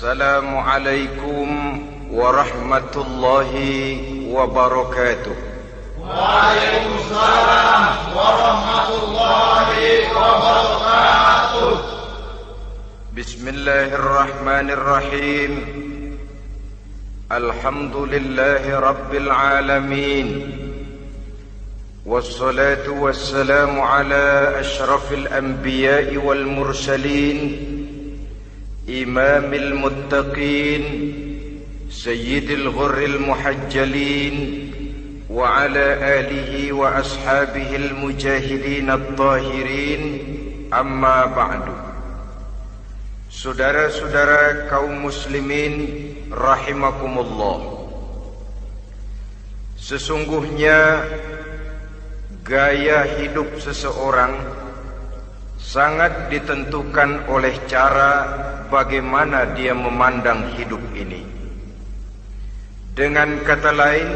Assalamualaikum warahmatullahi wabarakatuh. Waalaikumsalam warahmatullahi wabarakatuh. Bismillahirrahmanirrahim. Alhamdulillahi rabbil alamin. Wassalatu wassalamu ala ashrafil anbiya'i wal mursalin, imamil muttaqin, sayyidil ghurril muhajjalin, wa ala alihi wa ashabihil mujahidin at-tahirin. Amma ba'du. Saudara-saudara kaum muslimin rahimakumullah, sesungguhnya gaya hidup seseorang sangat ditentukan oleh cara bagaimana dia memandang hidup ini. Dengan kata lain,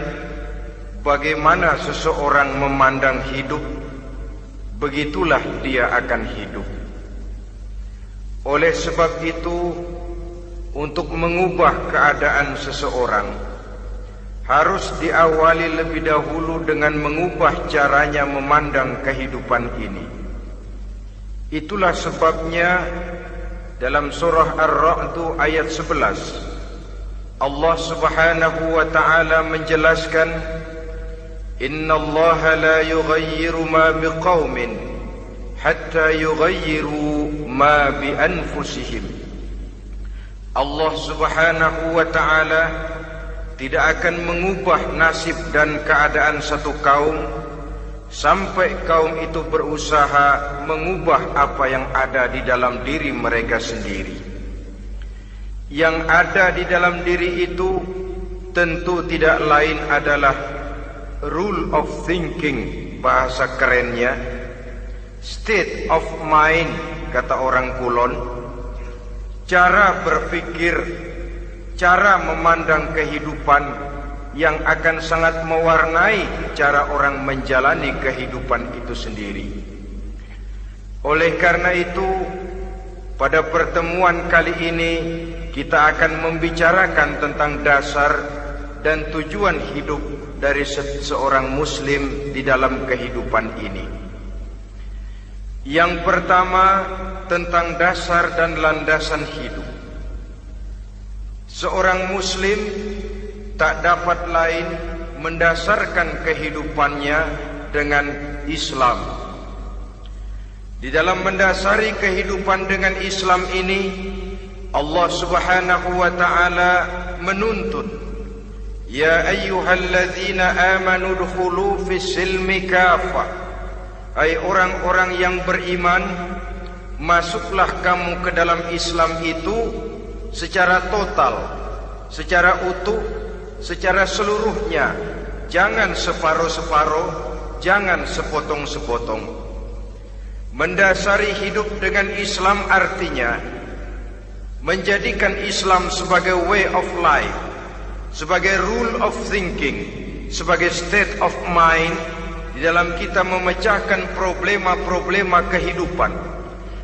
bagaimana seseorang memandang hidup, begitulah dia akan hidup. Oleh sebab itu, untuk mengubah keadaan seseorang harus diawali lebih dahulu dengan mengubah caranya memandang kehidupan ini. Itulah sebabnya dalam surah Ar-Ra'd ayat 11 Allah Subhanahu wa ta'ala menjelaskan, Innallaha la yughayyiru ma biqaumin hatta yughayyiru ma bi anfusihim. Allah Subhanahu wa ta'ala tidak akan mengubah nasib dan keadaan satu kaum sampai kaum itu berusaha mengubah apa yang ada di dalam diri mereka sendiri. Yang ada di dalam diri itu tentu tidak lain adalah rule of thinking, bahasa kerennya state of mind, kata orang Kulon, cara berpikir, cara memandang kehidupan yang akan sangat mewarnai cara orang menjalani kehidupan itu sendiri. Oleh karena itu, pada pertemuan kali ini kita akan membicarakan tentang dasar dan tujuan hidup dari seorang muslim di dalam kehidupan ini. Yang pertama, tentang dasar dan landasan hidup. Seorang muslim tak dapat lain mendasarkan kehidupannya dengan Islam. Di dalam mendasari kehidupan dengan Islam ini, Allah Subhanahu wa ta'ala menuntut, Ya ayyuhalladzina amanu dkhulu fis silmi kafah. Hai orang-orang yang beriman, masuklah kamu ke dalam Islam itu secara total, secara utuh, secara seluruhnya. Jangan separuh-separuh, jangan sepotong-sepotong. Mendasari hidup dengan Islam artinya menjadikan Islam sebagai way of life, sebagai rule of thinking, sebagai state of mind di dalam kita memecahkan problema-problema kehidupan,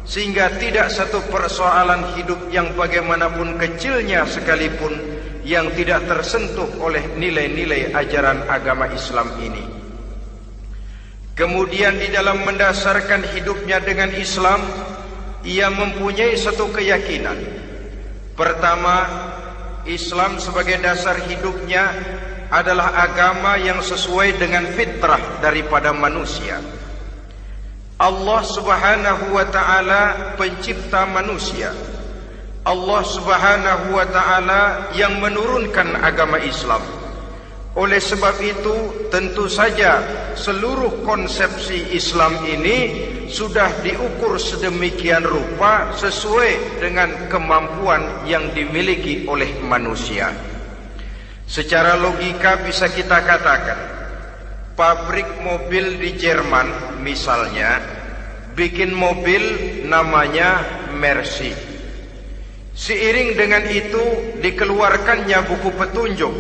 sehingga tidak satu persoalan hidup yang bagaimanapun kecilnya sekalipun yang tidak tersentuh oleh nilai-nilai ajaran agama Islam ini. Kemudian di dalam mendasarkan hidupnya dengan Islam, ia mempunyai satu keyakinan. Pertama, Islam sebagai dasar hidupnya adalah agama yang sesuai dengan fitrah daripada manusia. Allah Subhanahu wa ta'ala pencipta manusia. Allah Subhanahu wa ta'ala yang menurunkan agama Islam. Oleh sebab itu, tentu saja seluruh konsepsi Islam ini sudah diukur sedemikian rupa sesuai dengan kemampuan yang dimiliki oleh manusia. Secara logika bisa kita katakan, pabrik mobil di Jerman misalnya bikin mobil namanya Mercy. Seiring dengan itu dikeluarkannya buku petunjuk.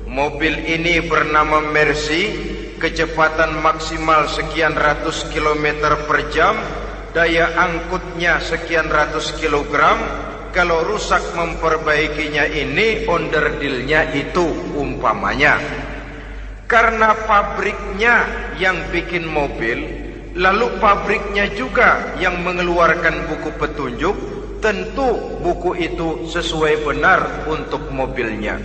Mobil ini bernama Mercy, kecepatan maksimal sekian ratus kilometer per jam, daya angkutnya sekian ratus kilogram, kalau rusak memperbaikinya ini onderdilnya itu umpamanya. Karena pabriknya yang bikin mobil, lalu pabriknya juga yang mengeluarkan buku petunjuk, tentu buku itu sesuai benar untuk mobilnya.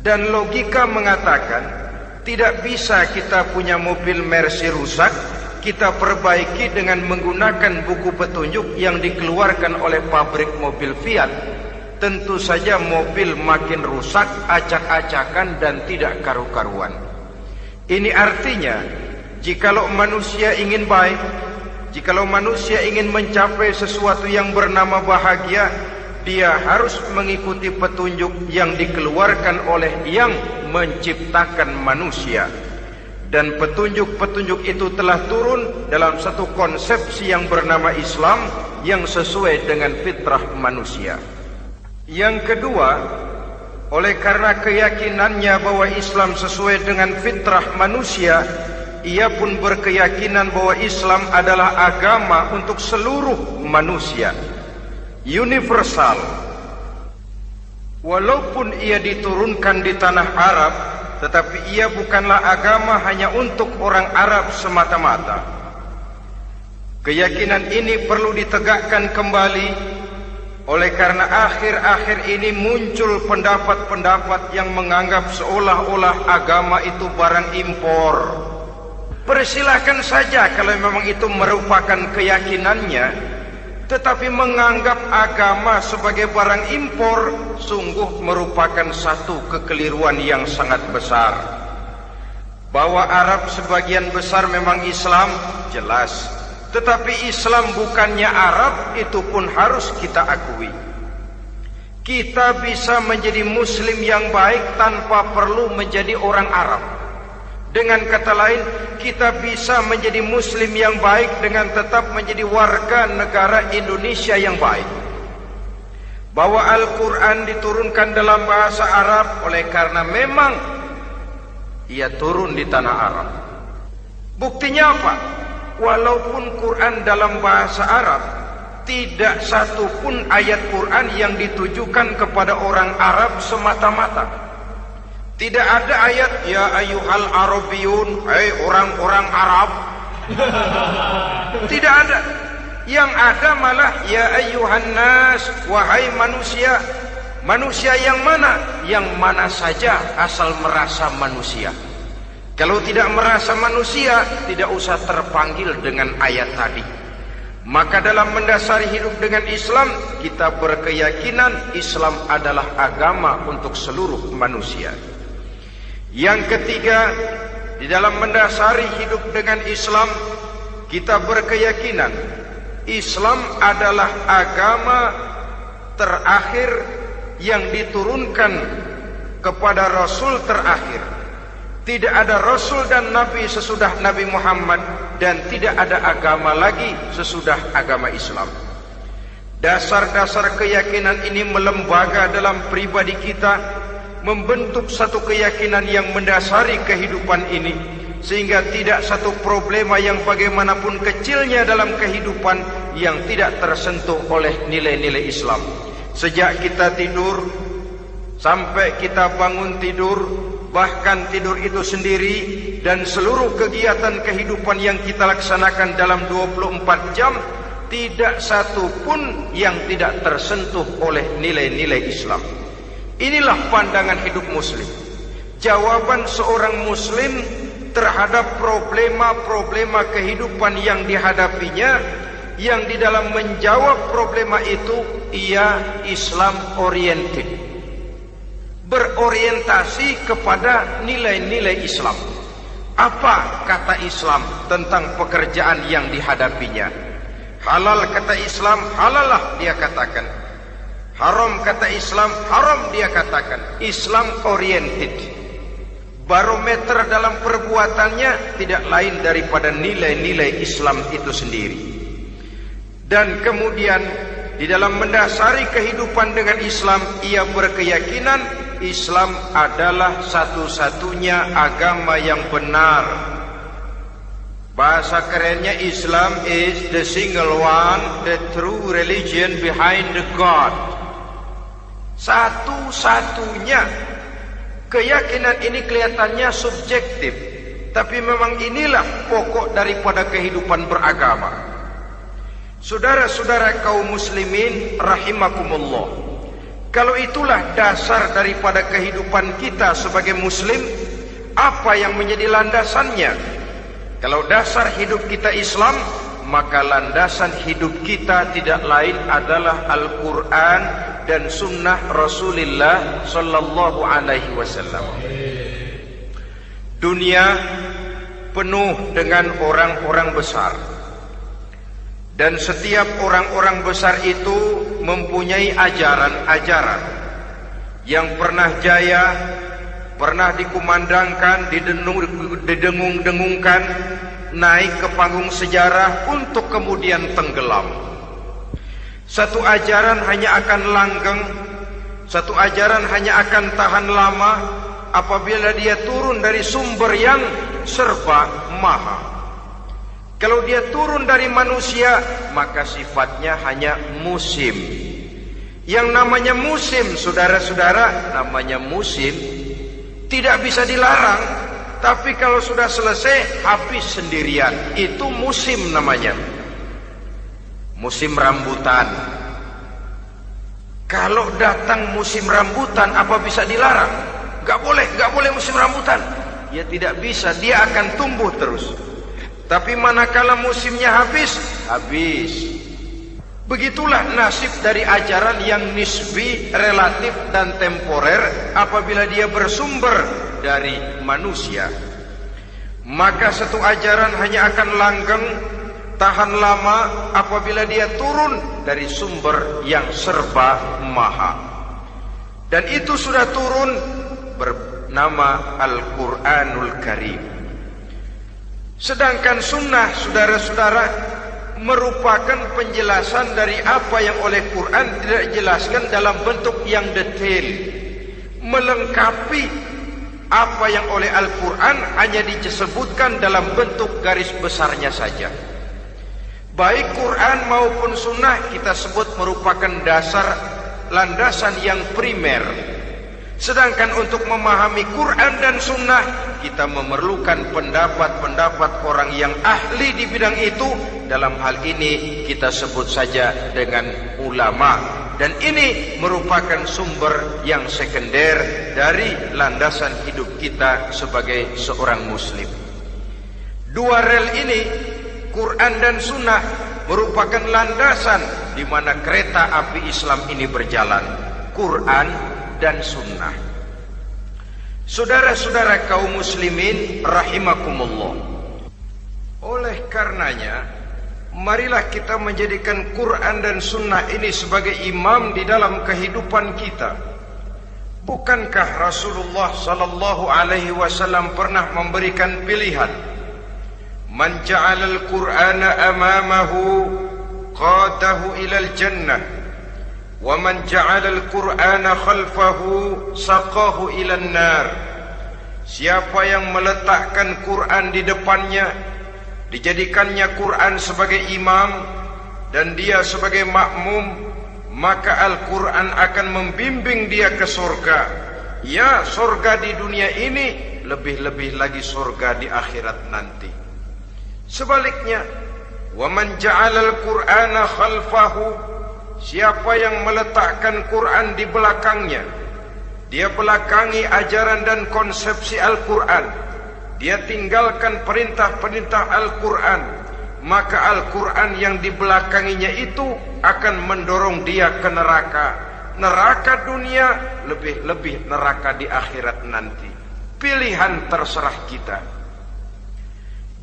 Dan logika mengatakan tidak bisa kita punya mobil Mercy rusak, kita perbaiki dengan menggunakan buku petunjuk yang dikeluarkan oleh pabrik mobil Fiat. Tentu saja mobil makin rusak, acak-acakan dan tidak karu-karuan. Ini artinya, jikalau manusia ingin baik, jikalau manusia ingin mencapai sesuatu yang bernama bahagia, dia harus mengikuti petunjuk yang dikeluarkan oleh yang menciptakan manusia. Dan petunjuk-petunjuk itu telah turun dalam satu konsepsi yang bernama Islam yang sesuai dengan fitrah manusia. Yang kedua, oleh karena keyakinannya bahwa Islam sesuai dengan fitrah manusia, ia pun berkeyakinan bahwa Islam adalah agama untuk seluruh manusia, universal. Walaupun ia diturunkan di tanah Arab, tetapi ia bukanlah agama hanya untuk orang Arab semata-mata. Keyakinan ini perlu ditegakkan kembali. Oleh karena akhir-akhir ini muncul pendapat-pendapat yang menganggap seolah-olah agama itu barang impor. Persilahkan saja kalau memang itu merupakan keyakinannya, tetapi menganggap agama sebagai barang impor sungguh merupakan satu kekeliruan yang sangat besar. Bahwa Arab sebagian besar memang Islam, jelas. Tetapi Islam bukannya Arab, itu pun harus kita akui. Kita bisa menjadi Muslim yang baik tanpa perlu menjadi orang Arab. Dengan kata lain, kita bisa menjadi Muslim yang baik dengan tetap menjadi warga negara Indonesia yang baik. Bahwa Al-Quran diturunkan dalam bahasa Arab oleh karena memang ia turun di tanah Arab. Buktinya apa? Walaupun Quran dalam bahasa Arab, tidak satu pun ayat Quran yang ditujukan kepada orang Arab semata-mata. Tidak ada ayat ya ayyuhal arabiyun, hai orang-orang Arab. Tidak ada. Yang ada malah ya ayyuhan nas, wahai manusia. Manusia yang mana? Yang mana saja asal merasa manusia. Kalau tidak merasa manusia, tidak usah terpanggil dengan ayat tadi. Maka dalam mendasari hidup dengan Islam, kita berkeyakinan Islam adalah agama untuk seluruh manusia. Yang ketiga, di dalam mendasari hidup dengan Islam, kita berkeyakinan Islam adalah agama terakhir yang diturunkan kepada Rasul terakhir. Tidak ada Rasul dan Nabi sesudah Nabi Muhammad, dan tidak ada agama lagi sesudah agama Islam. Dasar-dasar keyakinan ini melembaga dalam pribadi kita, membentuk satu keyakinan yang mendasari kehidupan ini, sehingga tidak satu problema yang bagaimanapun kecilnya dalam kehidupan yang tidak tersentuh oleh nilai-nilai Islam. Sejak kita tidur sampai kita bangun tidur, bahkan tidur itu sendiri dan seluruh kegiatan kehidupan yang kita laksanakan dalam 24 jam, tidak satu pun yang tidak tersentuh oleh nilai-nilai Islam. Inilah pandangan hidup Muslim. Jawaban seorang Muslim terhadap problema-problema kehidupan yang dihadapinya, yang di dalam menjawab problema itu ia Islam oriented, berorientasi kepada nilai-nilai Islam. Apa kata Islam tentang pekerjaan yang dihadapinya? Halal kata Islam, halalah dia katakan. Haram kata Islam, haram dia katakan. Islam oriented. Barometer dalam perbuatannya tidak lain daripada nilai-nilai Islam itu sendiri. Dan kemudian di dalam mendasari kehidupan dengan Islam, ia berkeyakinan Islam adalah satu-satunya agama yang benar. Bahasa kerennya, Islam is the single one, the true religion behind the God. Satu-satunya. Keyakinan ini kelihatannya subjektif, tapi memang inilah pokok daripada kehidupan beragama. Saudara-saudara kaum muslimin rahimakumullah, kalau itulah dasar daripada kehidupan kita sebagai muslim, apa yang menjadi landasannya? Kalau dasar hidup kita Islam, maka landasan hidup kita tidak lain adalah Al-Quran dan sunnah Rasulullah sallallahu alaihi wasallam. Dunia penuh dengan orang-orang besar, dan setiap orang-orang besar itu mempunyai ajaran-ajaran yang pernah jaya, pernah dikumandangkan, didengung-dengungkan, naik ke panggung sejarah untuk kemudian tenggelam. Satu ajaran hanya akan langgeng, satu ajaran hanya akan tahan lama apabila dia turun dari sumber yang serba maha. Kalau dia turun dari manusia, maka sifatnya hanya musim. Yang namanya musim, saudara-saudara, namanya musim tidak bisa dilarang, tapi kalau sudah selesai habis sendirian. Itu musim namanya. Musim rambutan. Kalau datang musim rambutan, apa bisa dilarang? Gak boleh musim rambutan. Ya tidak bisa, dia akan tumbuh terus. Tapi manakala musimnya habis, habis. Begitulah nasib dari ajaran yang nisbi, relatif dan temporer apabila dia bersumber dari manusia. Maka satu ajaran hanya akan langgeng, tahan lama apabila dia turun dari sumber yang serba maha. Dan itu sudah turun bernama Al-Quranul Karim. Sedangkan sunnah, saudara-saudara, merupakan penjelasan dari apa yang oleh Quran tidak dijelaskan dalam bentuk yang detail, melengkapi apa yang oleh Al-Quran hanya disebutkan dalam bentuk garis besarnya saja. Baik Quran maupun sunnah kita sebut merupakan dasar, landasan yang primer. Sedangkan untuk memahami Quran dan sunnah, kita memerlukan pendapat-pendapat orang yang ahli di bidang itu. Dalam hal ini kita sebut saja dengan ulama. Dan ini merupakan sumber yang sekunder dari landasan hidup kita sebagai seorang muslim. Dua rel ini, Quran dan sunnah, merupakan landasan di mana kereta api Islam ini berjalan. Quran dan sunnah. Saudara-saudara kaum muslimin rahimakumullah, oleh karenanya marilah kita menjadikan Quran dan sunnah ini sebagai imam di dalam kehidupan kita. Bukankah Rasulullah sallallahu alaihi wasallam pernah memberikan pilihan, man ja'alal Qur'ana amamahu qadahu ilal jannah wa man ja'alal Qur'ana khalfahu saqahu ilan nar. Siapa yang meletakkan Quran di depannya, dijadikannya Quran sebagai imam dan dia sebagai makmum, maka Al-Quran akan membimbing dia ke surga. Ya, surga di dunia ini, lebih-lebih lagi surga di akhirat nanti. Sebaliknya, wa man ja'alal Qur'ana khalfahu, siapa yang meletakkan Quran di belakangnya, dia belakangi ajaran dan konsepsi Al-Quran, dia tinggalkan perintah-perintah Al-Quran, maka Al-Quran yang dibelakanginya itu akan mendorong dia ke neraka. Neraka dunia, lebih-lebih neraka di akhirat nanti. Pilihan terserah kita.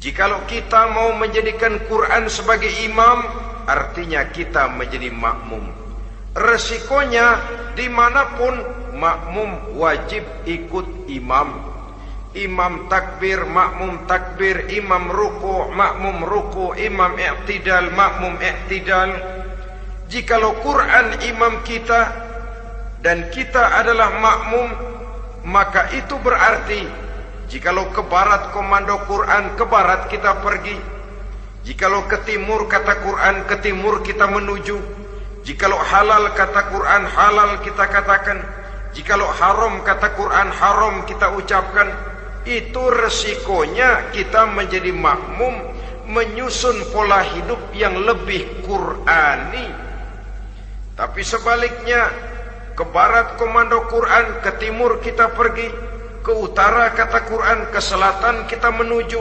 Jikalau kita mau menjadikan Quran sebagai imam, artinya kita menjadi makmum. Resikonya dimanapun, makmum wajib ikut imam. Imam takbir, makmum takbir, imam ruku, makmum ruku, imam i'tidal, makmum i'tidal. Jikalau Quran imam kita dan kita adalah makmum, maka itu berarti jikalau ke barat komando Quran, ke barat kita pergi. Jikalau ke timur kata Quran, ke timur kita menuju. Jikalau halal kata Quran halal kita katakan, jikalau haram kata Quran haram kita ucapkan. Itu resikonya kita menjadi makmum, menyusun pola hidup yang lebih Qurani. Tapi sebaliknya, ke barat komando Quran, ke timur kita pergi, ke utara kata Quran, ke selatan kita menuju.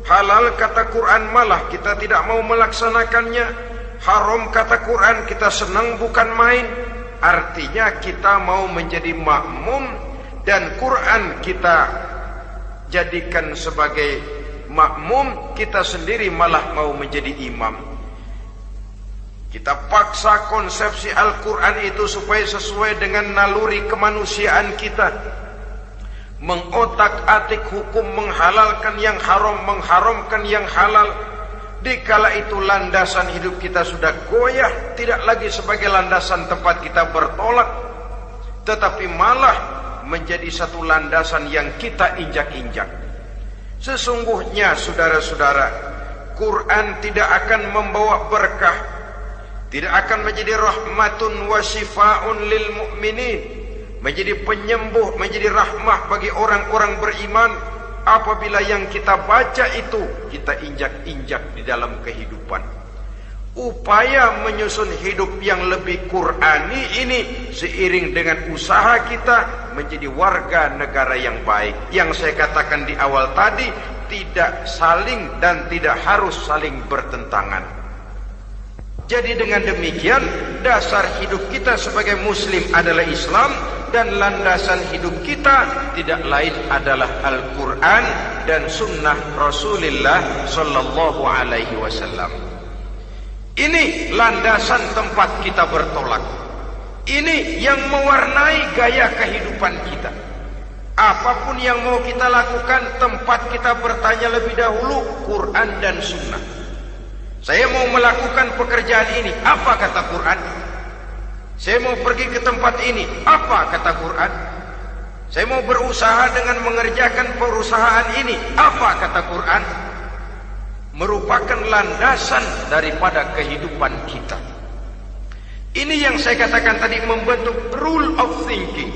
Halal kata Quran malah kita tidak mau melaksanakannya. Haram kata Quran kita senang bukan main. Artinya kita mau menjadi makmum, dan Quran kita jadikan sebagai makmum, kita sendiri malah mau menjadi imam. Kita paksa konsepsi Al-Quran itu supaya sesuai dengan naluri kemanusiaan kita. Mengotak-atik hukum, menghalalkan yang haram, mengharamkan yang halal. Dikala itu landasan hidup kita sudah goyah, tidak lagi sebagai landasan tempat kita bertolak, tetapi malah menjadi satu landasan yang kita injak-injak. Sesungguhnya saudara-saudara, Quran tidak akan membawa berkah, tidak akan menjadi rahmatun wa syifaun lil mu'minin, menjadi penyembuh, menjadi rahmah bagi orang-orang beriman, apabila yang kita baca itu kita injak-injak di dalam kehidupan. Upaya menyusun hidup yang lebih Qurani ini seiring dengan usaha kita menjadi warga negara yang baik. Yang saya katakan di awal tadi, tidak saling dan tidak harus saling bertentangan. Jadi dengan demikian, dasar hidup kita sebagai muslim adalah Islam, dan landasan hidup kita tidak lain adalah Al-Quran dan sunnah Rasulullah Sallallahu Alaihi Wasallam. Ini landasan tempat kita bertolak. Ini yang mewarnai gaya kehidupan kita. Apapun yang mau kita lakukan, tempat kita bertanya lebih dahulu Quran dan sunnah. Saya mau melakukan pekerjaan ini, apa kata Quran? Saya mau pergi ke tempat ini, apa kata Quran? Saya mau berusaha dengan mengerjakan perusahaan ini, apa kata Quran? Merupakan landasan daripada kehidupan kita. Ini yang saya katakan tadi, membentuk rule of thinking,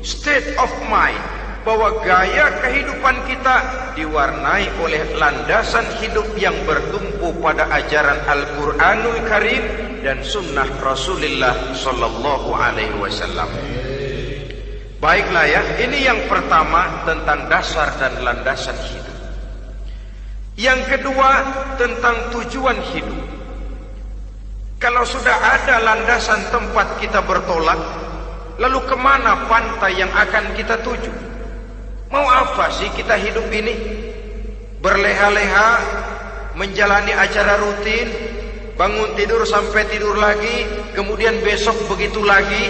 state of mind, bahwa gaya kehidupan kita diwarnai oleh landasan hidup yang bertumpu pada ajaran Al-Quranul Karim dan sunnah Rasulullah Sallallahu Alaihi Wasallam. Baiklah ya, ini yang pertama tentang dasar dan landasan hidup. Yang kedua tentang tujuan hidup. Kalau sudah ada landasan tempat kita bertolak, lalu kemana pantai yang akan kita tuju? Mau apa sih kita hidup ini? Berleha-leha, menjalani acara rutin, bangun tidur sampai tidur lagi, kemudian besok begitu lagi,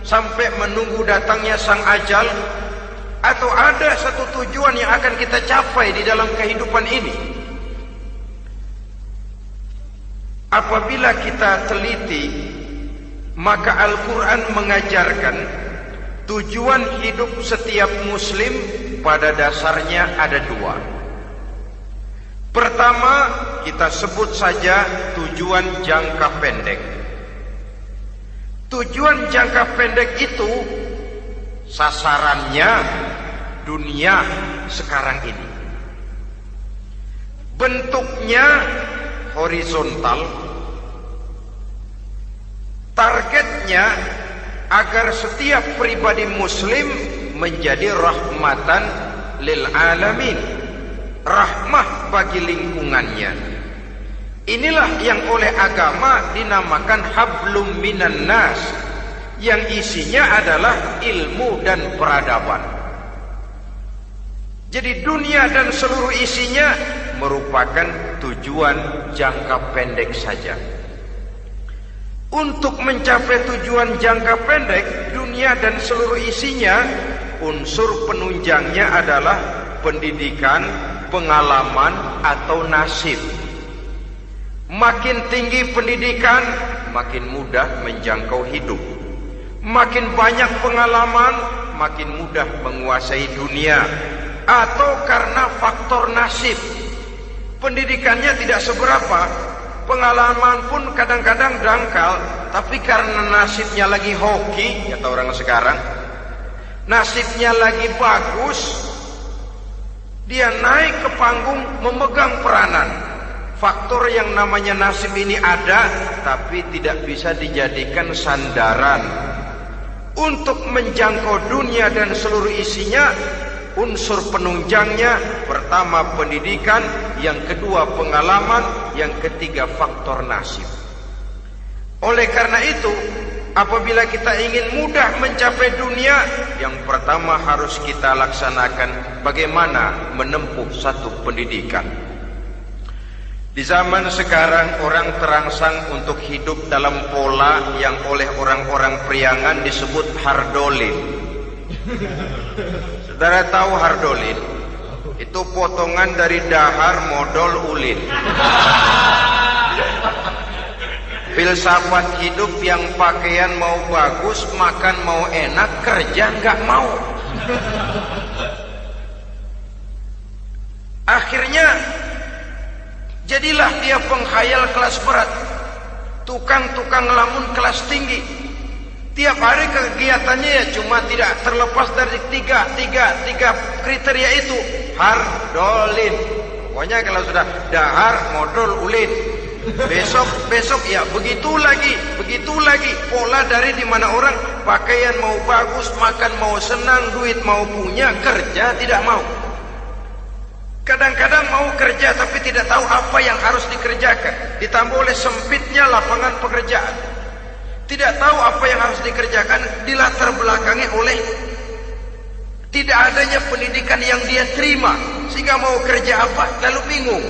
sampai menunggu datangnya sang ajal? Atau ada satu tujuan yang akan kita capai di dalam kehidupan ini? Apabila kita teliti, maka Al-Quran mengajarkan tujuan hidup setiap muslim pada dasarnya ada dua. Pertama, kita sebut saja tujuan jangka pendek. Tujuan jangka pendek itu sasarannya dunia sekarang ini. Bentuknya horizontal. Targetnya agar setiap pribadi muslim menjadi rahmatan lil alamin, rahmah bagi lingkungannya. Inilah yang oleh agama dinamakan hablum minan nas, yang isinya adalah ilmu dan peradaban. Jadi dunia dan seluruh isinya merupakan tujuan jangka pendek saja. Untuk mencapai tujuan jangka pendek, dunia dan seluruh isinya, unsur penunjangnya adalah pendidikan, pengalaman, atau nasib. Makin tinggi pendidikan, makin mudah menjangkau hidup. Makin banyak pengalaman, makin mudah menguasai dunia. Atau karena faktor nasib, pendidikannya tidak seberapa, Pengalaman pun kadang-kadang dangkal, tapi karena nasibnya lagi hoki, kata orang sekarang, nasibnya lagi bagus, dia naik ke panggung memegang peranan. Faktor yang namanya nasib ini ada, tapi tidak bisa dijadikan sandaran. Untuk menjangkau dunia dan seluruh isinya, unsur penunjangnya pertama pendidikan, yang kedua pengalaman, yang ketiga faktor nasib. Oleh karena itu, apabila kita ingin mudah mencapai dunia, yang pertama harus kita laksanakan bagaimana menempuh satu pendidikan. Di zaman sekarang orang terangsang untuk hidup dalam pola yang oleh orang-orang priangan disebut hardolin. Saudara tahu hardolin? Itu potongan dari dahar modal ulin. Filsafat hidup yang pakaian mau bagus, makan mau enak, kerja nggak mau. Akhirnya jadilah dia penghayal kelas berat, tukang-tukang lamun kelas tinggi. Tiap hari kegiatannya ya cuma tidak terlepas dari tiga kriteria itu, hardolin. Pokoknya kalau sudah dahar modal ulin, besok ya begitu lagi. Pola dari dimana orang pakaian mau bagus, makan mau senang, duit mau punya, kerja tidak mau. Kadang-kadang mau kerja tapi tidak tahu apa yang harus dikerjakan, ditambah oleh sempitnya lapangan pekerjaan. Tidak tahu apa yang harus dikerjakan, dilatar belakangi oleh tidak adanya pendidikan yang dia terima, sehingga mau kerja apa lalu bingung.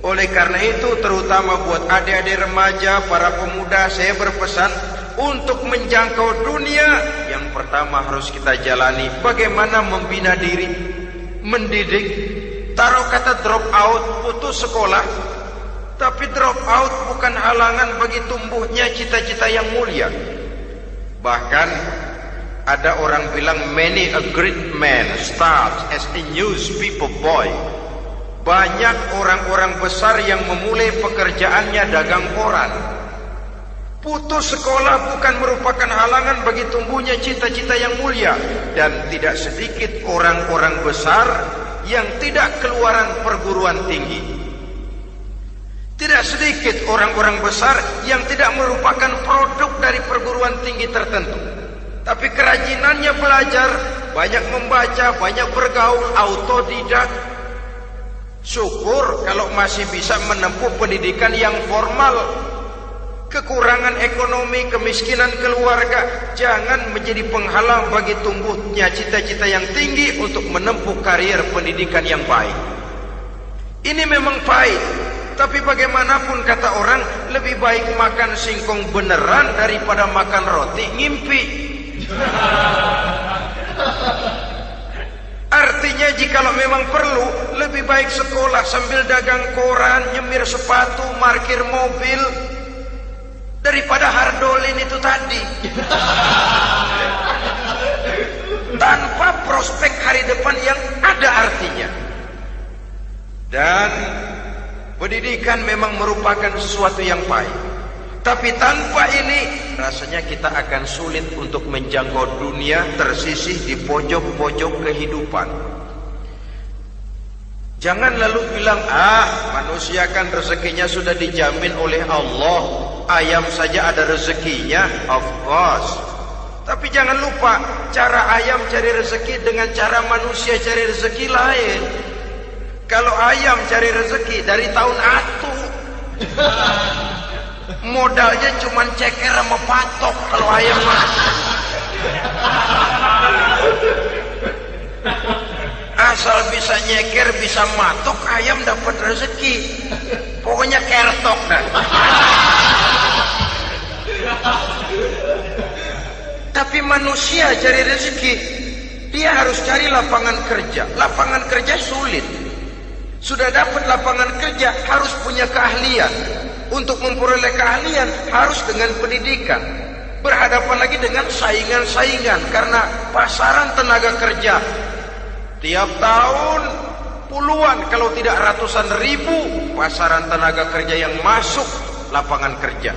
Oleh karena itu, terutama buat adik-adik remaja, para pemuda, saya berpesan untuk menjangkau dunia, yang pertama harus kita jalani bagaimana membina diri, mendidik. Taruh kata drop out, putus sekolah, tapi drop out bukan halangan bagi tumbuhnya cita-cita yang mulia. Bahkan ada orang bilang many a great man starts as a newspaper boy. Banyak orang-orang besar yang memulai pekerjaannya dagang koran. Putus sekolah bukan merupakan halangan bagi tumbuhnya cita-cita yang mulia. Dan tidak sedikit orang-orang besar yang tidak keluaran perguruan tinggi. Tidak sedikit orang-orang besar yang tidak merupakan produk dari perguruan tinggi tertentu, tapi kerajinannya belajar, banyak membaca, banyak bergaul, autodidak. Syukur kalau masih bisa menempuh pendidikan yang formal. Kekurangan ekonomi, kemiskinan keluarga jangan menjadi penghalang bagi tumbuhnya cita-cita yang tinggi untuk menempuh karier pendidikan yang baik. Ini memang pahit, tapi bagaimanapun kata orang, lebih baik makan singkong beneran daripada makan roti ngimpi. Artinya jikalau memang perlu, lebih baik sekolah sambil dagang koran, nyemir sepatu, parkir mobil, daripada hardolin itu tadi. Tanpa prospek hari depan yang ada artinya. Dan pendidikan memang merupakan sesuatu yang baik, tapi tanpa ini rasanya kita akan sulit untuk menjangkau dunia, tersisih di pojok-pojok kehidupan. Jangan lalu bilang, manusia kan rezekinya sudah dijamin oleh Allah, ayam saja ada rezekinya. Of course. Tapi jangan lupa, cara ayam cari rezeki dengan cara manusia cari rezeki lain. Kalau ayam cari rezeki dari tahun atu, modalnya cuma ceker sama patok. Kalau ayam asal bisa nyeker, bisa matok, ayam dapat rezeki. Pokoknya kertok dah. Tapi manusia cari rezeki, dia harus cari lapangan kerja. Lapangan kerja sulit. Sudah dapat lapangan kerja, harus punya keahlian. Untuk memperoleh keahlian, harus dengan pendidikan. Berhadapan lagi dengan saingan-saingan, karena pasaran tenaga kerja tiap tahun puluhan kalau tidak ratusan ribu pasaran tenaga kerja yang masuk lapangan kerja.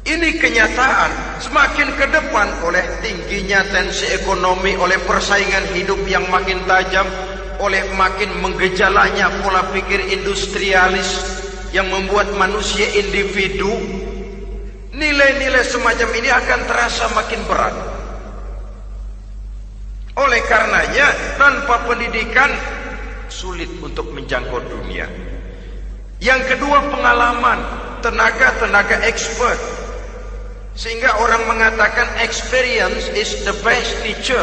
Ini kenyataan. Semakin ke depan oleh tingginya tensi ekonomi, oleh persaingan hidup yang makin tajam, oleh makin menggejalanya pola pikir industrialis yang membuat manusia individu, nilai-nilai semacam ini akan terasa makin berat. Oleh karenanya tanpa pendidikan sulit untuk menjangkau dunia. Yang kedua, pengalaman, tenaga expert. Sehingga orang mengatakan experience is the best teacher.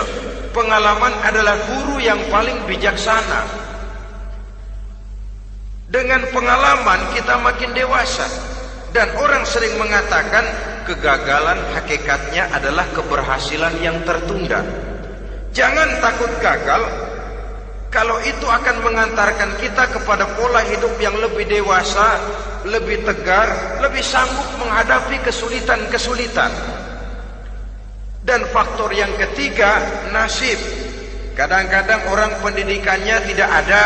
Pengalaman adalah guru yang paling bijaksana. Dengan pengalaman kita makin dewasa. Dan orang sering mengatakan kegagalan hakikatnya adalah keberhasilan yang tertunda. Jangan takut gagal, kalau itu akan mengantarkan kita kepada pola hidup yang lebih dewasa, lebih tegar, lebih sanggup menghadapi kesulitan-kesulitan. Dan faktor yang ketiga, nasib. Kadang-kadang orang pendidikannya tidak ada,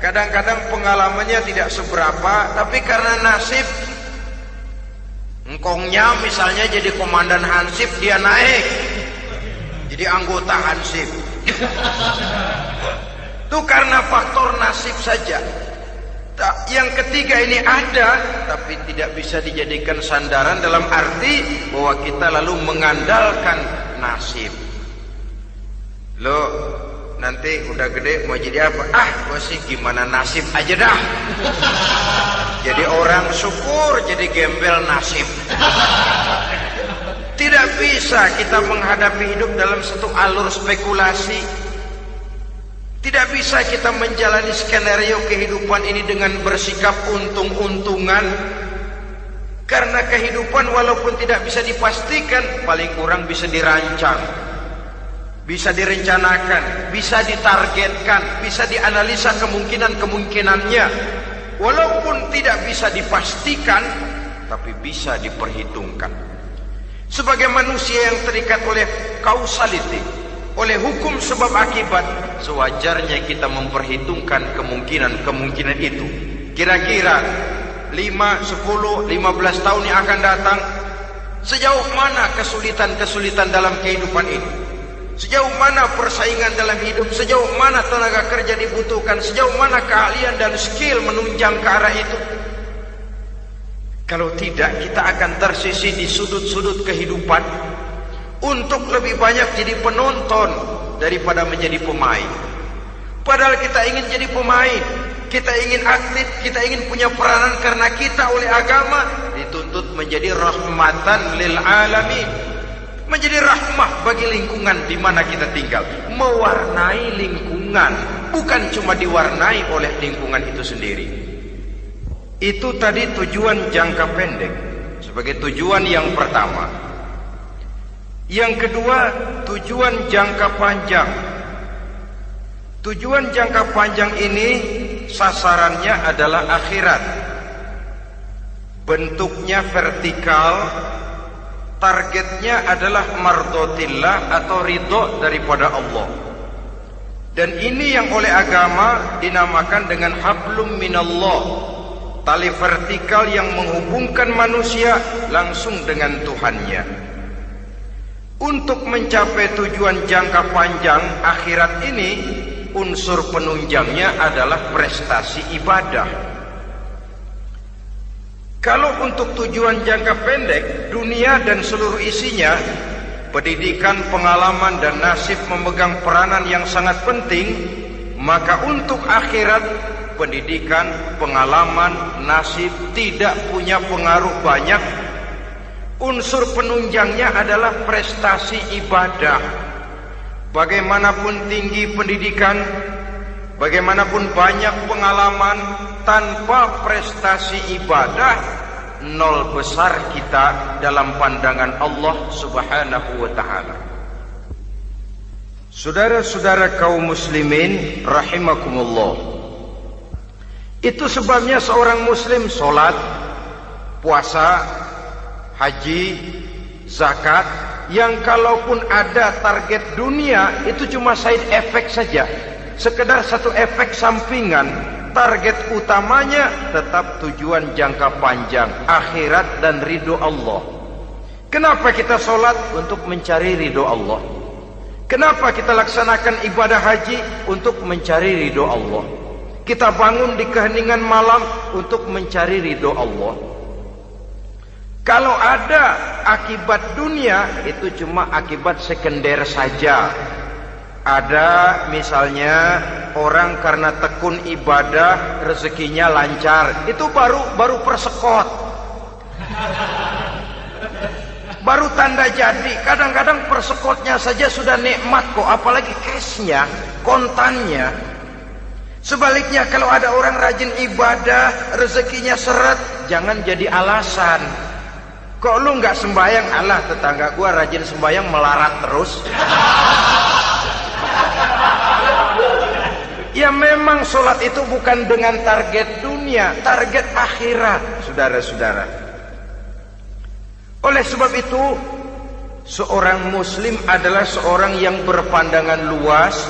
kadang-kadang pengalamannya tidak seberapa, tapi karena nasib, engkongnya misalnya jadi komandan Hansip, dia naik jadi anggota Hansip. Itu karena faktor nasib saja. Yang ketiga ini ada, tapi tidak bisa dijadikan sandaran dalam arti bahwa kita lalu mengandalkan nasib. Lo nanti udah gede mau jadi apa? Gua sih gimana nasib aja dah. Jadi orang syukur, jadi gembel nasib. Tidak bisa kita menghadapi hidup dalam satu alur spekulasi. Tidak bisa kita menjalani skenario kehidupan ini dengan bersikap untung-untungan. Karena kehidupan walaupun tidak bisa dipastikan, paling kurang bisa dirancang, bisa direncanakan, bisa ditargetkan, bisa dianalisa kemungkinan-kemungkinannya. Walaupun tidak bisa dipastikan, tapi bisa diperhitungkan. Sebagai manusia yang terikat oleh causality, oleh hukum sebab akibat, sewajarnya kita memperhitungkan kemungkinan-kemungkinan itu. Kira-kira 5, 10, 15 tahun yang akan datang, sejauh mana kesulitan-kesulitan dalam kehidupan ini, sejauh mana persaingan dalam hidup, sejauh mana tenaga kerja dibutuhkan, sejauh mana keahlian dan skill menunjang ke arah itu. Kalau tidak, kita akan tersisih di sudut-sudut kehidupan untuk lebih banyak jadi penonton daripada menjadi pemain. Padahal kita ingin jadi pemain, kita ingin aktif, kita ingin punya peranan karena kita oleh agama dituntut menjadi rahmatan lil alamin, menjadi rahmah bagi lingkungan di mana kita tinggal, mewarnai lingkungan, bukan cuma diwarnai oleh lingkungan itu sendiri. Itu tadi tujuan jangka pendek sebagai tujuan yang pertama. Yang kedua, tujuan jangka panjang. Tujuan jangka panjang ini sasarannya adalah akhirat. Bentuknya vertikal, targetnya adalah mardotillah atau ridho daripada Allah. Dan ini yang oleh agama dinamakan dengan hablum minallah, tali vertikal yang menghubungkan manusia langsung dengan Tuhannya. Untuk mencapai tujuan jangka panjang akhirat ini, unsur penunjangnya adalah prestasi ibadah. Kalau untuk tujuan jangka pendek, dunia dan seluruh isinya, pendidikan, pengalaman dan nasib memegang peranan yang sangat penting, maka untuk akhirat, pendidikan, pengalaman, nasib tidak punya pengaruh banyak. Unsur penunjangnya adalah prestasi ibadah. Bagaimanapun tinggi pendidikan, bagaimanapun banyak pengalaman, tanpa prestasi ibadah, nol besar kita dalam pandangan Allah Subhanahu wa ta'ala. Saudara-saudara kaum muslimin rahimakumullah, itu sebabnya seorang muslim sholat, puasa, haji, zakat, yang kalaupun ada target dunia, itu cuma side effect saja. sekedar satu efek sampingan. Target utamanya tetap tujuan jangka panjang, akhirat dan ridho Allah. Kenapa kita sholat? Untuk mencari ridho Allah. Kenapa kita laksanakan ibadah haji? Untuk mencari ridho Allah. Kita bangun di keheningan malam untuk mencari ridho Allah. Kalau ada akibat dunia, itu cuma akibat sekunder saja. Ada misalnya orang karena tekun ibadah rezekinya lancar, itu baru persekot, baru tanda jadi. Kadang-kadang persekotnya saja sudah nikmat kok, apalagi cashnya, kontannya. Sebaliknya kalau ada orang rajin ibadah rezekinya seret, jangan jadi alasan. Kok lu nggak sembahyang? Alah, tetangga gua rajin sembahyang melarat terus. Ya memang sholat itu bukan dengan target dunia, target akhirat, saudara-saudara. Oleh sebab itu, seorang muslim adalah seorang yang berpandangan luas,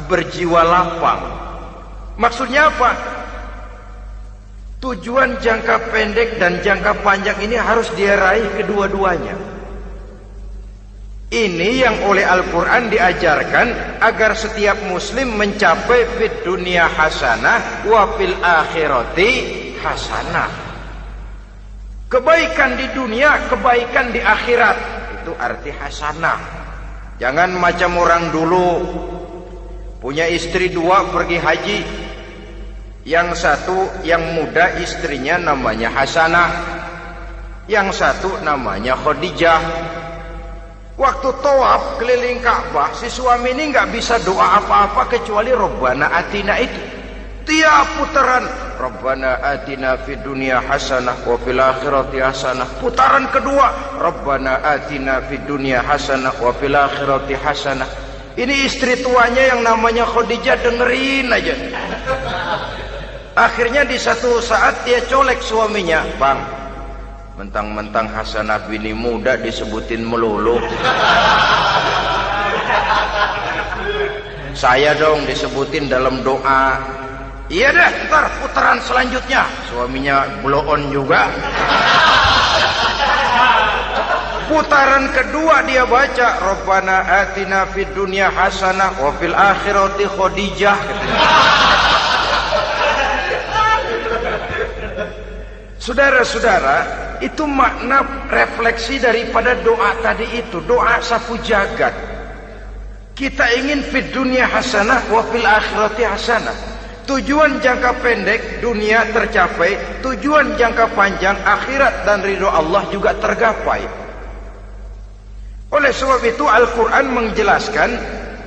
berjiwa lapang. Maksudnya apa? Tujuan jangka pendek dan jangka panjang ini harus dia raih kedua-duanya. Ini yang oleh Al-Quran diajarkan agar setiap muslim mencapai fid dunya hasanah wa fil akhirati hasanah. Kebaikan di dunia, kebaikan di akhirat. Itu arti hasanah. Jangan macam orang dulu, punya istri dua pergi haji. Yang satu yang muda istrinya namanya Hasanah, yang satu namanya Khadijah. Waktu tawaf keliling Ka'bah, si suami ini nggak bisa doa apa-apa kecuali Rabbana Atina itu. Tiap putaran Rabbana Atina fid dunya hasanah wa fil akhirati hasanah. Putaran kedua Rabbana Atina fid dunya hasanah wa fil akhirati hasanah. Ini istri tuanya yang namanya Khadijah dengerin aja. Akhirnya di satu saat dia colek suaminya, "Bang, mentang-mentang Hasanah bini muda disebutin melulu. Saya dong disebutin dalam doa." "Iya deh, ntar putaran selanjutnya." Suaminya blow on juga. Putaran kedua dia baca Rabbana Atina fid dunya hasanah wa fil akhirati Khadijah. Saudara-saudara, itu makna refleksi daripada doa tadi itu, doa sapu jagat. Kita ingin fid dunya hasanah wa fil akhirati hasanah. Tujuan jangka pendek dunia tercapai, tujuan jangka panjang akhirat dan ridho Allah juga tergapai. Oleh sebab itu Al-Quran menjelaskan,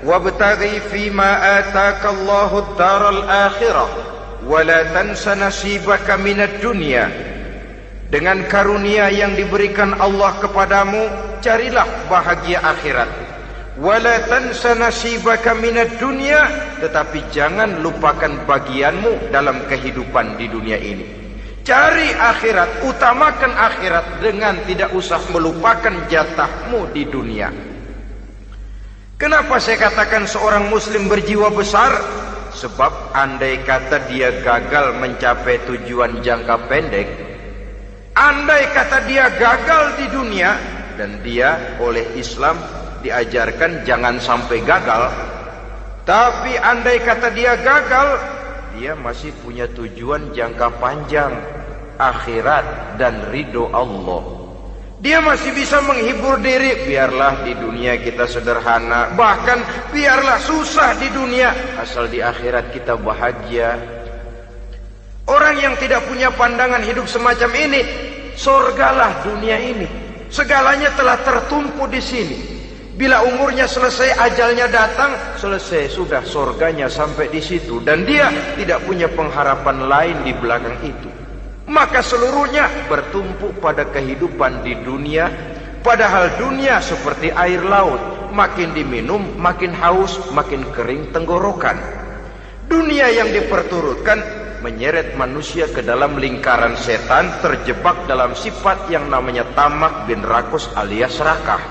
wabtaghi fima atakallahu ad-daral akhirah wala tansa nasibaka minad dunya. Dengan karunia yang diberikan Allah kepadamu, carilah bahagia akhirat. Wala tansa nasibaka minad dunya, tetapi jangan lupakan bagianmu dalam kehidupan di dunia ini. Cari akhirat, utamakan akhirat dengan tidak usah melupakan jatahmu di dunia. Kenapa saya katakan seorang muslim berjiwa besar? Sebab andai kata dia gagal mencapai tujuan jangka pendek, andai kata dia gagal di dunia, dan dia oleh Islam diajarkan jangan sampai gagal, tapi andai kata dia gagal, dia masih punya tujuan jangka panjang, akhirat dan ridho Allah. Dia masih bisa menghibur diri, biarlah di dunia kita sederhana, bahkan biarlah susah di dunia, asal di akhirat kita bahagia. Orang yang tidak punya pandangan hidup semacam ini, surgalah dunia ini, segalanya telah tertumpu di sini. Bila umurnya selesai, ajalnya datang, selesai sudah, surganya sampai di situ, dan dia tidak punya pengharapan lain di belakang itu. Maka seluruhnya bertumpu pada kehidupan di dunia, padahal dunia seperti air laut, makin diminum makin haus, makin kering tenggorokan. Dunia yang diperturutkan menyeret manusia ke dalam lingkaran setan, terjebak dalam sifat yang namanya tamak bin rakus alias serakah.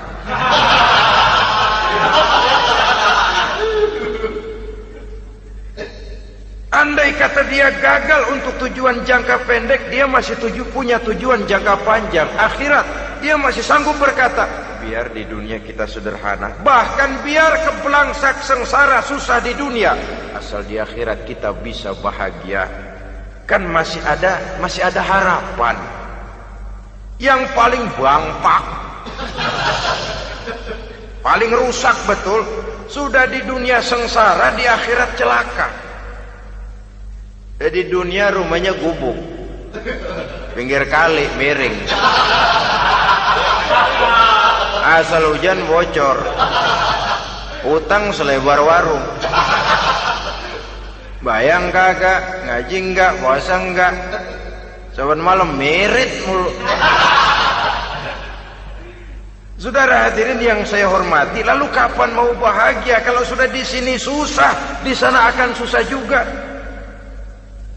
kata dia gagal untuk tujuan jangka pendek, dia masih punya tujuan jangka panjang, akhirat. Dia masih sanggup berkata, biar di dunia kita sederhana, bahkan biar kebelangsak sengsara susah di dunia, asal di akhirat kita bisa bahagia. Kan masih ada harapan. Yang paling bangpak, paling rusak betul, sudah di dunia sengsara, di akhirat celaka. Di dunia rumahnya gubuk, pinggir kali miring, asal hujan bocor, utang selebar warung. Bayang kagak, ngaji enggak, puasa enggak, saban malam merit mulu. Saudara hadirin yang saya hormati, lalu kapan mau bahagia kalau sudah di sini susah, di sana akan susah juga.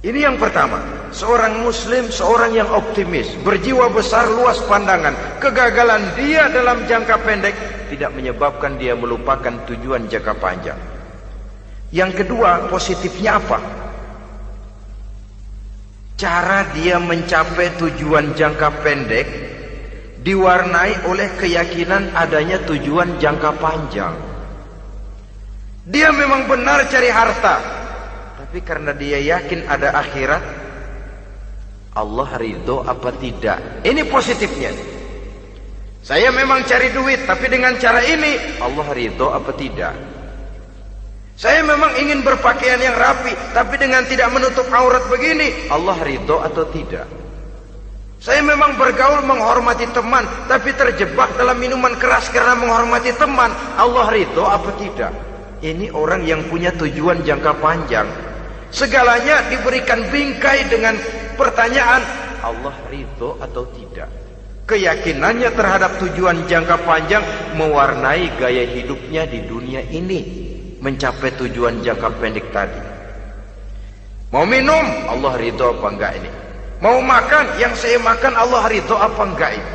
Ini yang pertama, seorang muslim, seorang yang optimis, berjiwa besar, luas pandangan. Kegagalan dia dalam jangka pendek tidak menyebabkan dia melupakan tujuan jangka panjang. Yang kedua, positifnya apa? Cara dia mencapai tujuan jangka pendek diwarnai oleh keyakinan adanya tujuan jangka panjang. Dia memang benar cari harta, tapi karena dia yakin ada akhirat, Allah ridho apa tidak. Ini positifnya. Saya memang cari duit, tapi dengan cara ini Allah ridho apa tidak. Saya memang ingin berpakaian yang rapi, tapi dengan tidak menutup aurat begini, Allah ridho atau tidak. Saya memang bergaul menghormati teman, tapi terjebak dalam minuman keras karena menghormati teman, Allah ridho apa tidak. Ini orang yang punya tujuan jangka panjang. Segalanya diberikan bingkai dengan pertanyaan, Allah ridho atau tidak. Keyakinannya terhadap tujuan jangka panjang mewarnai gaya hidupnya di dunia ini, mencapai tujuan jangka pendek tadi. Mau minum, Allah ridho apa enggak ini? Mau makan, yang saya makan Allah ridho apa enggak ini?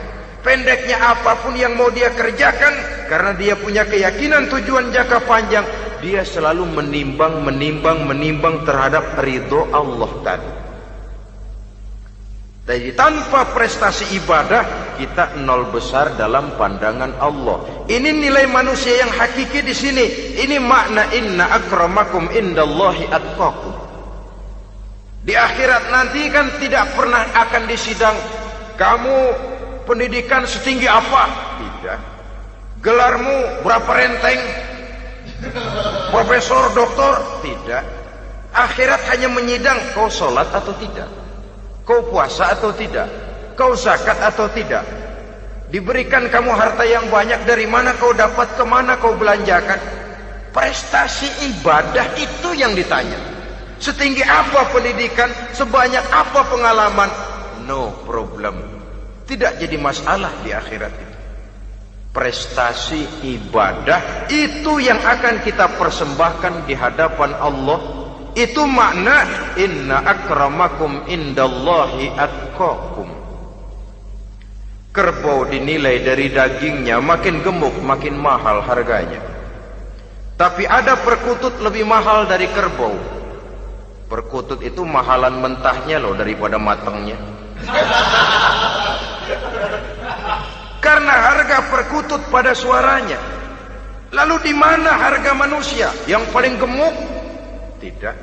Pendeknya apapun yang mau dia kerjakan, karena dia punya keyakinan tujuan jangka panjang, dia selalu menimbang terhadap ridho Allah tadi. Jadi tanpa prestasi ibadah, kita nol besar dalam pandangan Allah. Ini nilai manusia yang hakiki di sini. Ini makna inna akramakum indallahi atqakum. Di akhirat nanti kan tidak pernah akan disidang, kamu pendidikan setinggi apa? Tidak. Gelarmu berapa renteng? Profesor, doktor? Tidak. Akhirat hanya menyidang kau sholat atau tidak, kau puasa atau tidak, kau zakat atau tidak. Diberikan kamu harta yang banyak, dari mana kau dapat, kemana kau belanjakan. Prestasi ibadah itu yang ditanya. Setinggi apa pendidikan, sebanyak apa pengalaman, no problem, tidak jadi masalah di akhirat itu. Prestasi ibadah itu yang akan kita persembahkan di hadapan Allah. Itu makna inna akramakum indallahi atqakum. Kerbau dinilai dari dagingnya, makin gemuk makin mahal harganya. Tapi ada perkutut lebih mahal dari kerbau. Perkutut itu mahalan mentahnya loh daripada matangnya. Karena harga perkutut pada suaranya. Lalu di mana harga manusia yang paling gemuk? Tidak.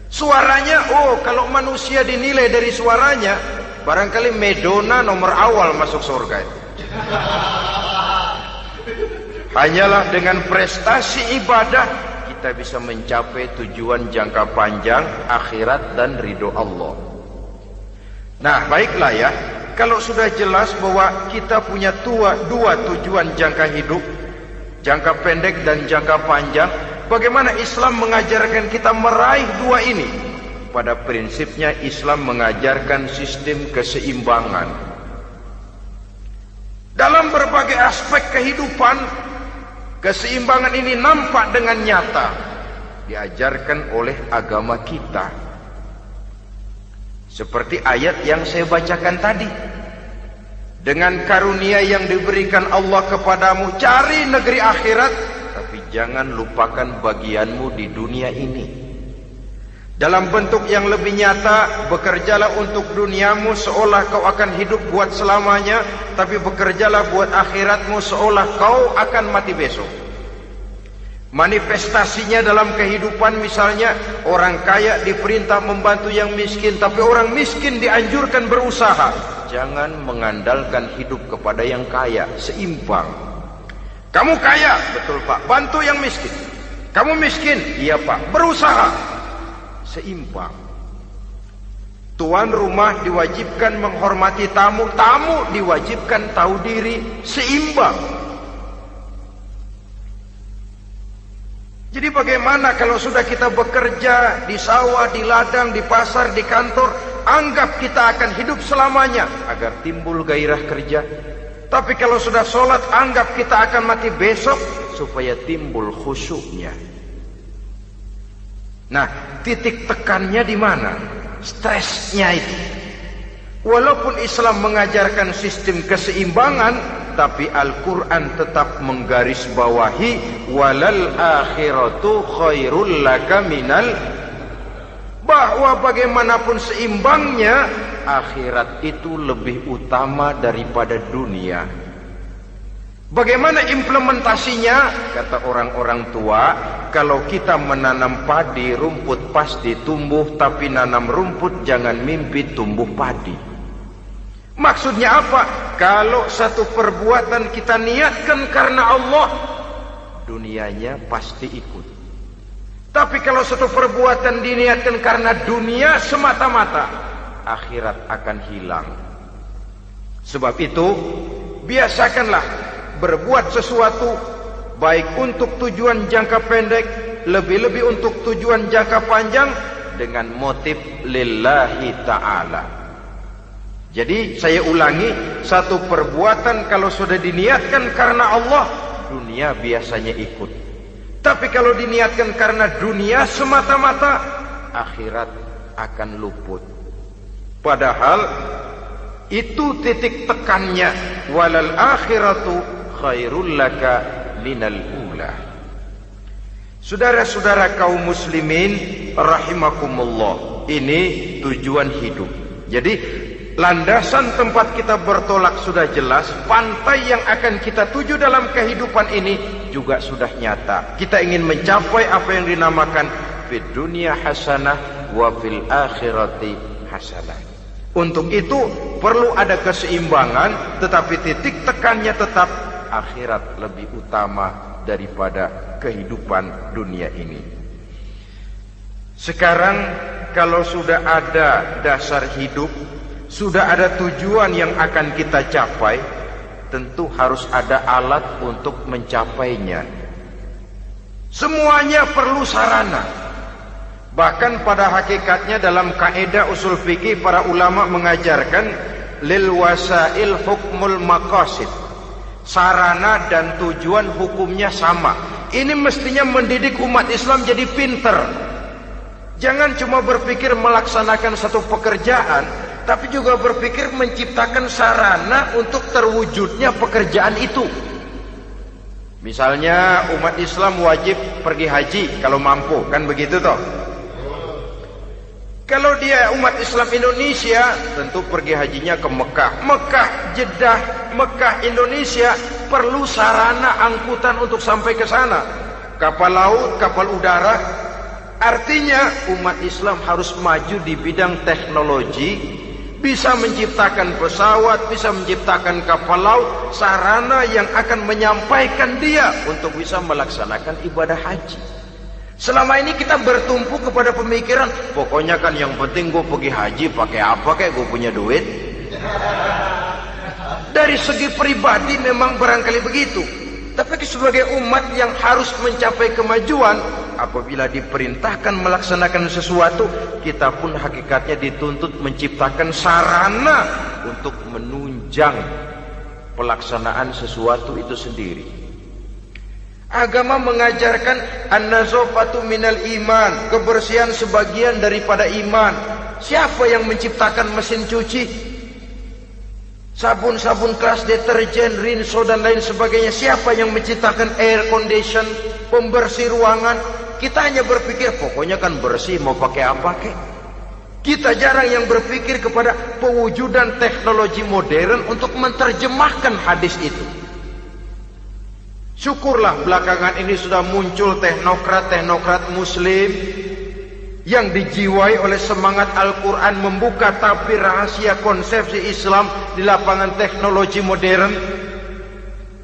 Suaranya, oh kalau manusia dinilai dari suaranya, barangkali Madonna nomor awal masuk surga itu. Hanyalah dengan prestasi ibadah kita bisa mencapai tujuan jangka panjang, akhirat dan ridho Allah. Nah baiklah ya, kalau sudah jelas bahwa kita punya dua tujuan jangka hidup, jangka pendek dan jangka panjang, bagaimana Islam mengajarkan kita meraih dua ini? Pada prinsipnya Islam mengajarkan sistem keseimbangan. Dalam berbagai aspek kehidupan, keseimbangan ini nampak dengan nyata diajarkan oleh agama kita. Seperti ayat yang saya bacakan tadi. Dengan karunia yang diberikan Allah kepadamu, cari negeri akhirat, tapi jangan lupakan bagianmu di dunia ini. Dalam bentuk yang lebih nyata, bekerjalah untuk duniamu seolah kau akan hidup buat selamanya, tapi bekerjalah buat akhiratmu seolah kau akan mati besok. Manifestasinya dalam kehidupan, misalnya orang kaya diperintah membantu yang miskin, tapi orang miskin dianjurkan berusaha. Jangan mengandalkan hidup kepada yang kaya, seimbang. Kamu kaya, betul Pak, bantu yang miskin. Kamu miskin, iya Pak, berusaha. Seimbang. Tuan rumah diwajibkan menghormati tamu, tamu diwajibkan tahu diri, seimbang. Jadi bagaimana kalau sudah kita bekerja di sawah, di ladang, di pasar, di kantor, anggap kita akan hidup selamanya agar timbul gairah kerja. Tapi kalau sudah sholat, anggap kita akan mati besok supaya timbul khusyuknya. Nah, titik tekannya di mana? Stresnya itu. Walaupun Islam mengajarkan sistem keseimbangan, tapi Al-Quran tetap menggarisbawahi walal akhiratu khairul laka minal, bahwa bagaimanapun seimbangnya, akhirat itu lebih utama daripada dunia. Bagaimana implementasinya? Kata orang-orang tua, kalau kita menanam padi, rumput pasti tumbuh, tapi nanam rumput jangan mimpi tumbuh padi. Maksudnya apa? Kalau satu perbuatan kita niatkan karena Allah, dunianya pasti ikut. Tapi kalau satu perbuatan diniatkan karena dunia semata-mata, akhirat akan hilang. Sebab itu, biasakanlah berbuat sesuatu baik untuk tujuan jangka pendek, lebih-lebih untuk tujuan jangka panjang, dengan motif lillahi ta'ala. Jadi saya ulangi, satu perbuatan kalau sudah diniatkan karena Allah, dunia biasanya ikut. Tapi kalau diniatkan karena dunia semata-mata, akhirat akan luput. Padahal itu titik tekannya, walal akhiratu khairul laka minal ula. Saudara-saudara kaum muslimin rahimakumullah, ini tujuan hidup. Jadi landasan tempat kita bertolak sudah jelas, pantai yang akan kita tuju dalam kehidupan ini juga sudah nyata. Kita ingin mencapai apa yang dinamakan fid dunya hasanah wa fil akhirati hasanah. Untuk itu perlu ada keseimbangan, tetapi titik tekannya tetap akhirat lebih utama daripada kehidupan dunia ini. Sekarang kalau sudah ada dasar hidup, sudah ada tujuan yang akan kita capai, tentu harus ada alat untuk mencapainya. Semuanya perlu sarana. Bahkan pada hakikatnya dalam kaidah usul fikih para ulama mengajarkan lil wasail hukmul maqasid. Sarana dan tujuan hukumnya sama. Ini mestinya mendidik umat Islam jadi pinter. Jangan cuma berpikir melaksanakan satu pekerjaan, tapi juga berpikir menciptakan sarana untuk terwujudnya pekerjaan itu. Misalnya umat Islam wajib pergi haji kalau mampu, kan begitu toh? Kalau dia umat Islam Indonesia, tentu pergi hajinya ke Mekah. Mekah, Jeddah, Mekah, Indonesia perlu sarana angkutan untuk sampai ke sana. Kapal laut, kapal udara. Artinya umat Islam harus maju di bidang teknologi, bisa menciptakan pesawat, bisa menciptakan kapal laut, sarana yang akan menyampaikan dia untuk bisa melaksanakan ibadah haji. Selama ini kita bertumpu kepada pemikiran, pokoknya kan yang penting gue pergi haji pakai apa kayak gue punya duit. Dari segi pribadi memang barangkali begitu. Tapi sebagai umat yang harus mencapai kemajuan, apabila diperintahkan melaksanakan sesuatu, kita pun hakikatnya dituntut menciptakan sarana untuk menunjang pelaksanaan sesuatu itu sendiri. Agama mengajarkan an-nazafatu minal iman, kebersihan sebagian daripada iman. Siapa yang menciptakan mesin cuci, sabun-sabun keras, deterjen, rinso dan lain sebagainya? Siapa yang menciptakan air condition, pembersih ruangan? Kita hanya berpikir pokoknya kan bersih, mau pakai apa kek. Kita jarang yang berpikir kepada pewujudan teknologi modern untuk menerjemahkan hadis itu. Syukurlah belakangan ini sudah muncul teknokrat-teknokrat muslim yang dijiwai oleh semangat Al-Quran membuka tabir rahasia konsepsi Islam di lapangan teknologi modern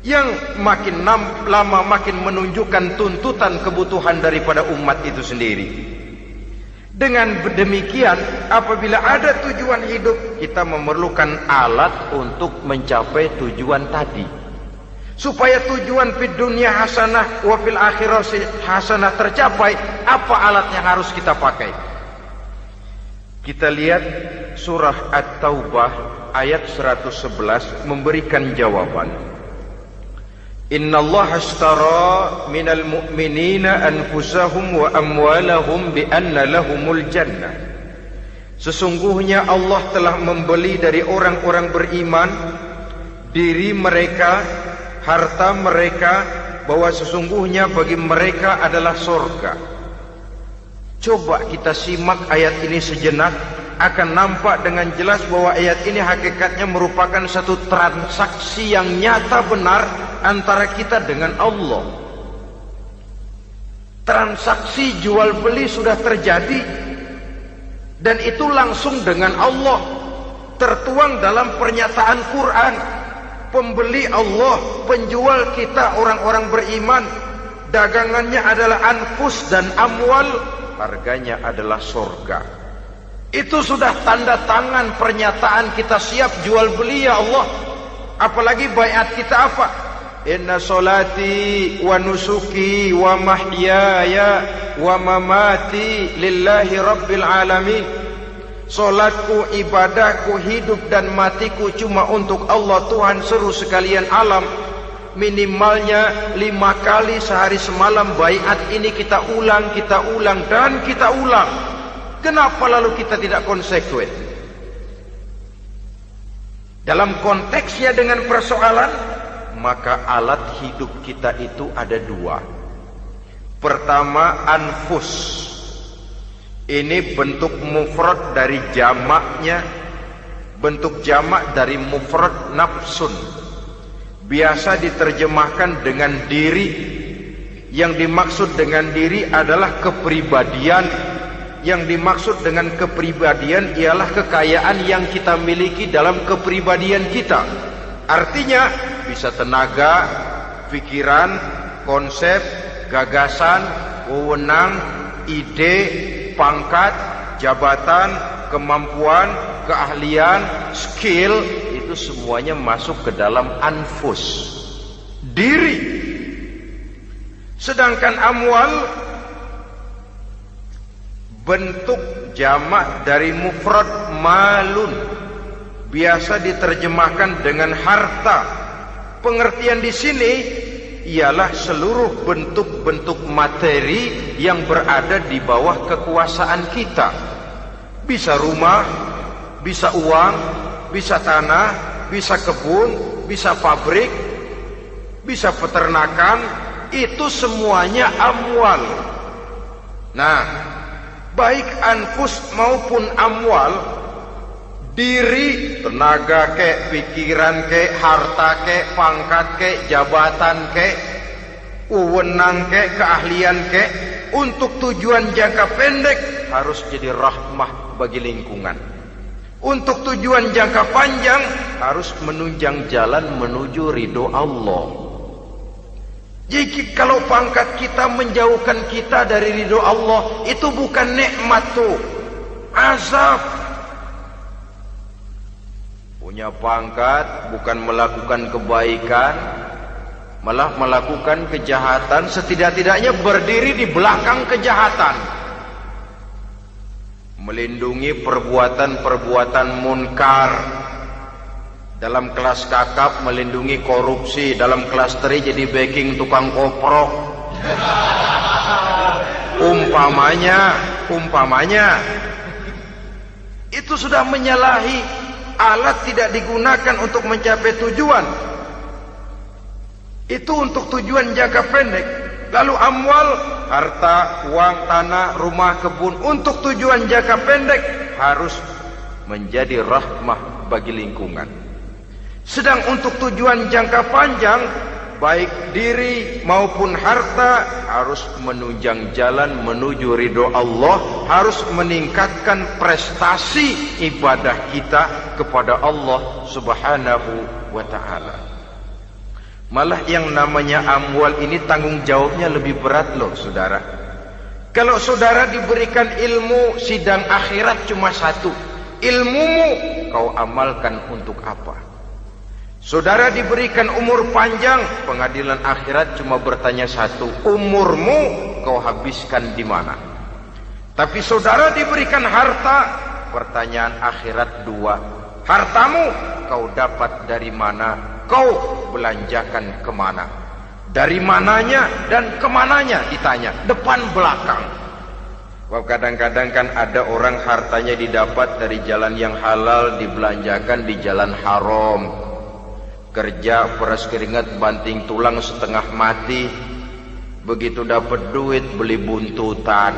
yang makin lama makin menunjukkan tuntutan kebutuhan daripada umat itu sendiri. Dengan demikian, apabila ada tujuan hidup, kita memerlukan alat untuk mencapai tujuan tadi. Supaya tujuan fid dunya hasanah wa fil akhirati hasanah tercapai, apa alat yang harus kita pakai? Kita lihat surah At-Taubah ayat 111 memberikan jawaban. Innallaha ashtara minal mu'minina anfusahum wa amwalahum bi anna lahumul jannah. Sesungguhnya Allah telah membeli dari orang-orang beriman diri mereka, harta mereka, bahwa sesungguhnya bagi mereka adalah surga. Coba kita simak ayat ini sejenak, akan nampak dengan jelas bahwa ayat ini hakikatnya merupakan satu transaksi yang nyata benar antara kita dengan Allah. Transaksi jual beli sudah terjadi, dan itu langsung dengan Allah, tertuang dalam pernyataan Quran. Pembeli Allah, penjual kita orang-orang beriman, dagangannya adalah anfus dan amwal, harganya adalah surga. Itu sudah tanda tangan pernyataan kita siap jual beli ya Allah. Apalagi baiat kita apa? Inna solati wa nusuki wa mahyaya wa mamati lillahi rabbil alamin. Solatku, ibadahku, hidup dan matiku cuma untuk Allah Tuhan seluruh sekalian alam. Minimalnya 5 kali sehari semalam baiat ini kita ulang dan kita ulang. Kenapa lalu kita tidak konsekuen? Dalam konteksnya dengan persoalan, maka alat hidup kita itu ada 2. Pertama, anfus. Ini bentuk mufrad dari jamaknya, bentuk jamak dari mufrad nafsun. Biasa diterjemahkan dengan diri. Yang dimaksud dengan diri adalah kepribadian. Yang dimaksud dengan kepribadian ialah kekayaan yang kita miliki dalam kepribadian kita. Artinya bisa tenaga, pikiran, konsep, gagasan, wewenang, ide, pangkat, jabatan, kemampuan, keahlian, skill, itu semuanya masuk ke dalam anfus, diri. Sedangkan amwal bentuk jamak dari mufrad malun, biasa diterjemahkan dengan harta. Pengertian di sini ialah seluruh bentuk-bentuk materi yang berada di bawah kekuasaan kita. Bisa rumah, bisa uang, bisa tanah, bisa kebun, bisa pabrik, bisa peternakan, itu semuanya amwal. Nah, baik anfus maupun amwal, diri, tenaga kek, pikiran kek, harta kek, pangkat kek, jabatan kek, wewenang kek, keahlian kek, untuk tujuan jangka pendek harus jadi rahmah bagi lingkungan. Untuk tujuan jangka panjang harus menunjang jalan menuju ridho Allah. Jadi kalau pangkat kita menjauhkan kita dari ridho Allah, itu bukan nikmat tuh, azab. Punya pangkat bukan melakukan kebaikan, malah melakukan kejahatan, setidak-tidaknya berdiri di belakang kejahatan. Melindungi perbuatan-perbuatan munkar. Dalam kelas kakap melindungi korupsi, dalam kelas teri jadi backing tukang koprok. Umpamanya itu sudah menyalahi. Alat tidak digunakan untuk mencapai tujuan, itu untuk tujuan jangka pendek. Lalu amwal harta, uang, tanah, rumah, kebun untuk tujuan jangka pendek harus menjadi rahmah bagi lingkungan. Sedang untuk tujuan jangka panjang, baik diri maupun harta harus menunjang jalan menuju ridho Allah, harus meningkatkan prestasi ibadah kita kepada Allah Subhanahu wa ta'ala. Malah yang namanya amwal ini tanggung jawabnya lebih berat loh saudara. Kalau saudara diberikan ilmu, sidang akhirat cuma satu, ilmumu kau amalkan untuk apa? Saudara diberikan umur panjang, pengadilan akhirat cuma bertanya satu, umurmu kau habiskan di mana? Tapi saudara diberikan harta, pertanyaan akhirat dua, hartamu kau dapat dari mana? Kau belanjakan kemana? Dari mananya dan kemananya ditanya, depan belakang. Wah, kadang-kadang kan ada orang hartanya didapat dari jalan yang halal, dibelanjakan di jalan haram. Kerja peras keringat banting tulang setengah mati, begitu dapat duit beli buntutan,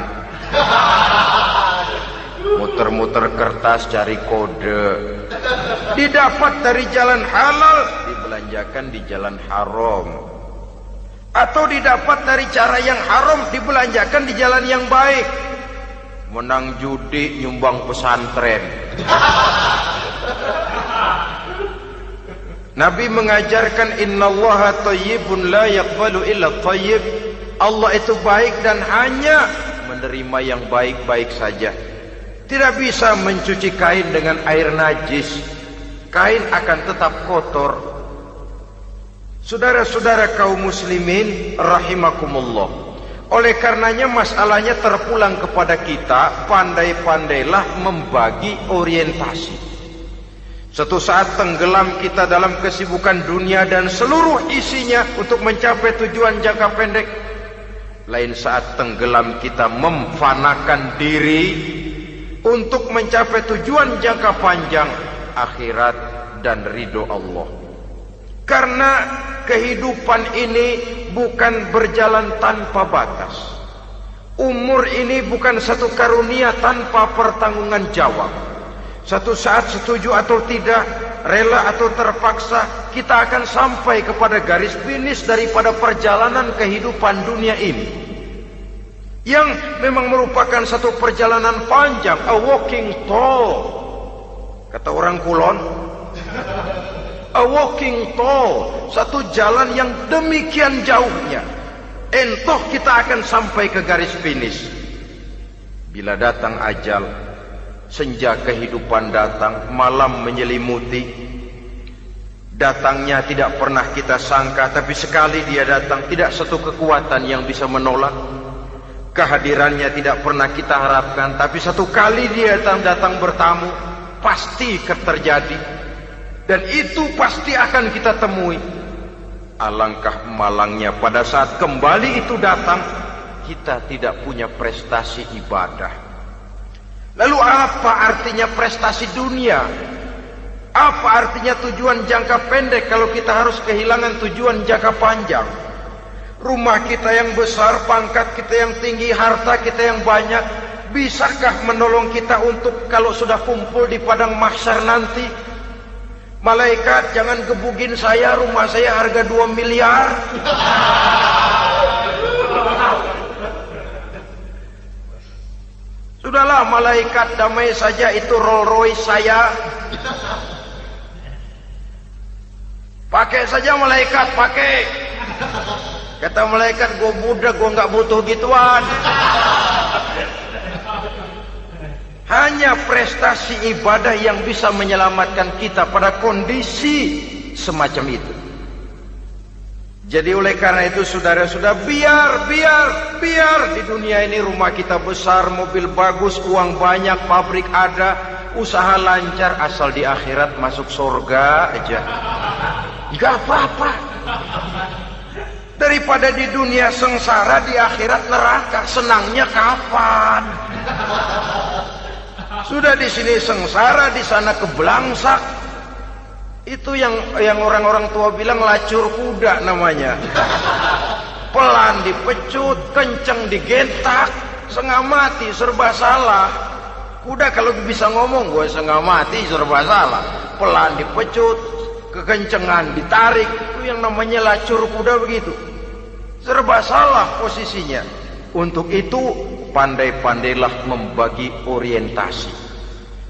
muter-muter kertas cari kode. Didapat dari jalan halal, dibelanjakan di jalan haram. Atau didapat dari cara yang haram, dibelanjakan di jalan yang baik. Menang judi, nyumbang pesantren. Nabi mengajarkan innallaha thayyibun la yaqbalu illa thayyib. Allah itu baik dan hanya menerima yang baik-baik saja. Tidak bisa mencuci kain dengan air najis. Kain akan tetap kotor. Saudara-saudara kaum muslimin rahimakumullah. Oleh karenanya masalahnya terpulang kepada kita, pandai-pandailah membagi orientasi. Suatu saat tenggelam kita dalam kesibukan dunia dan seluruh isinya untuk mencapai tujuan jangka pendek. Lain saat tenggelam kita memfanakan diri untuk mencapai tujuan jangka panjang, akhirat dan ridho Allah. Karena kehidupan ini bukan berjalan tanpa batas. Umur ini bukan satu karunia tanpa pertanggungan jawab. Satu saat setuju atau tidak, rela atau terpaksa, kita akan sampai kepada garis finish daripada perjalanan kehidupan dunia ini, yang memang merupakan satu perjalanan panjang, a walking tall. Kata orang Kulon, a walking tall, satu jalan yang demikian jauhnya. Entah kita akan sampai ke garis finish. Bila datang ajal, senja kehidupan datang, malam menyelimuti. Datangnya tidak pernah kita sangka, tapi sekali dia datang, tidak satu kekuatan yang bisa menolak. Kehadirannya tidak pernah kita harapkan, tapi satu kali dia datang bertamu, pasti terjadi. Dan itu pasti akan kita temui. Alangkah malangnya pada saat kembali itu datang, kita tidak punya prestasi ibadah. Lalu apa artinya prestasi dunia? Apa artinya tujuan jangka pendek kalau kita harus kehilangan tujuan jangka panjang? Rumah kita yang besar, pangkat kita yang tinggi, harta kita yang banyak, bisakah menolong kita untuk kalau sudah kumpul di padang mahsyar nanti? Malaikat, jangan gebugin saya, rumah saya harga 2 miliar. Sudahlah malaikat, damai saja, itu Rolls Royce saya. Pakai saja malaikat, pakai. Kata malaikat, gue budak, gue nggak butuh gituan. Hanya prestasi ibadah yang bisa menyelamatkan kita pada kondisi semacam itu. Jadi oleh karena itu saudara-saudara, biar di dunia ini rumah kita besar, mobil bagus, uang banyak, pabrik ada, usaha lancar, asal di akhirat masuk surga aja. Gak apa-apa. Daripada di dunia sengsara, di akhirat neraka, senangnya kapan? Sudah di sini sengsara, di sana kebelangsak. Itu yang orang-orang tua bilang lacur kuda namanya. pelan dipecut, kenceng digentak, setengah mati, serba salah. Kuda kalau bisa ngomong, gue setengah mati, serba salah. Pelan dipecut, kekencengan ditarik, itu yang namanya lacur kuda begitu. Serba salah posisinya. Untuk itu pandai-pandailah membagi orientasi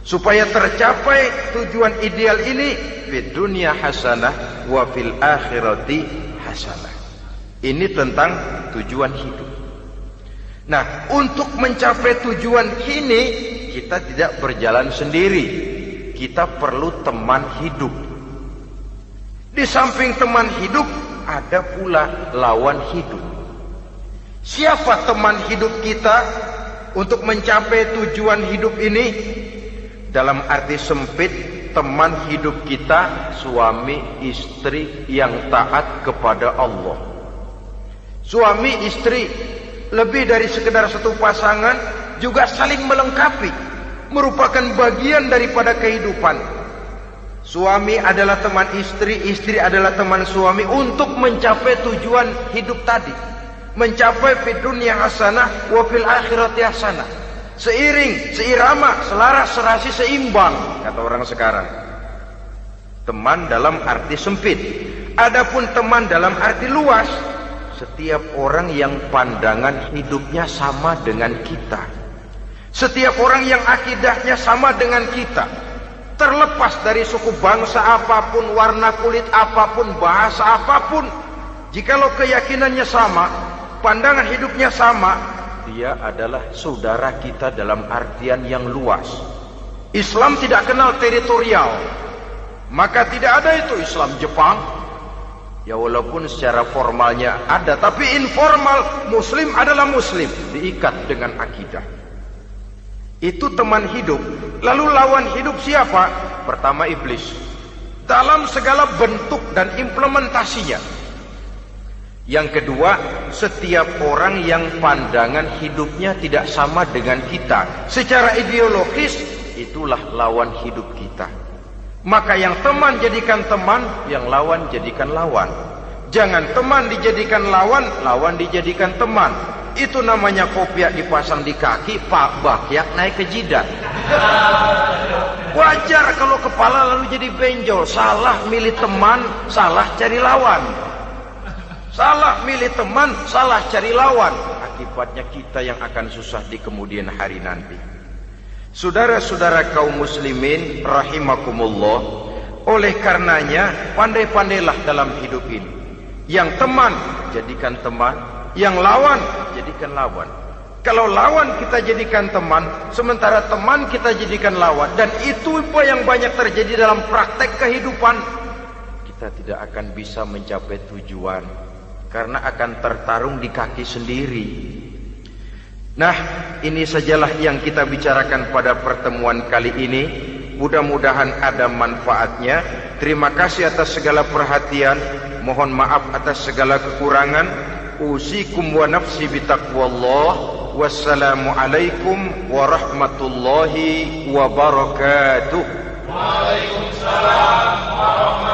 supaya tercapai tujuan ideal ini, fid dunya hasanah wa fil akhirati hasanah. Ini tentang tujuan hidup. Nah, untuk mencapai tujuan ini kita tidak berjalan sendiri. Kita perlu teman hidup. Di samping teman hidup ada pula lawan hidup. Siapa teman hidup kita untuk mencapai tujuan hidup ini? Dalam arti sempit, teman hidup kita suami istri yang taat kepada Allah. Suami istri lebih dari sekedar satu pasangan, juga saling melengkapi, merupakan bagian daripada kehidupan. Suami adalah teman istri, istri adalah teman suami untuk mencapai tujuan hidup tadi, mencapai fid dunya hasanah wa fil akhirati hasanah. Seiring, seirama, selaras, serasi, seimbang, kata orang sekarang. Teman dalam arti sempit. Adapun teman dalam arti luas, setiap orang yang pandangan hidupnya sama dengan kita, setiap orang yang akidahnya sama dengan kita, terlepas dari suku bangsa apapun, warna kulit apapun, bahasa apapun, jikalau keyakinannya sama, pandangan hidupnya sama, dia adalah saudara kita dalam artian yang luas. Islam tidak kenal teritorial, maka tidak ada itu Islam Jepang. Ya walaupun secara formalnya ada, tapi informal Muslim adalah Muslim, diikat dengan akidah. Itu teman hidup. Lalu lawan hidup siapa? Pertama iblis, dalam segala bentuk dan implementasinya. Yang kedua, setiap orang yang pandangan hidupnya tidak sama dengan kita secara ideologis, itulah lawan hidup kita. Maka yang teman jadikan teman, yang lawan jadikan lawan. Jangan teman dijadikan lawan, lawan dijadikan teman. Itu namanya kopiah dipasang di kaki, pak bakyak naik ke jidat. Wajar kalau kepala lalu jadi benjol. Salah milih teman, salah cari lawan. Salah milih teman, salah cari lawan. Akibatnya kita yang akan susah di kemudian hari nanti. Saudara-saudara kaum muslimin rahimakumullah, oleh karenanya pandai-pandailah dalam hidup ini. Yang teman jadikan teman, yang lawan jadikan lawan. Kalau lawan kita jadikan teman, sementara teman kita jadikan lawan, dan itu apa yang banyak terjadi dalam praktek kehidupan, kita tidak akan bisa mencapai tujuan. Karena akan tertarung di kaki sendiri. Nah, ini sajalah yang kita bicarakan pada pertemuan kali ini. Mudah-mudahan ada manfaatnya. Terima kasih atas segala perhatian. Mohon maaf atas segala kekurangan. Usikum wa nafsi bitaqwallah. Wassalamualaikum warahmatullahi wabarakatuh. Waalaikumsalam warahmatullahi wabarakatuh.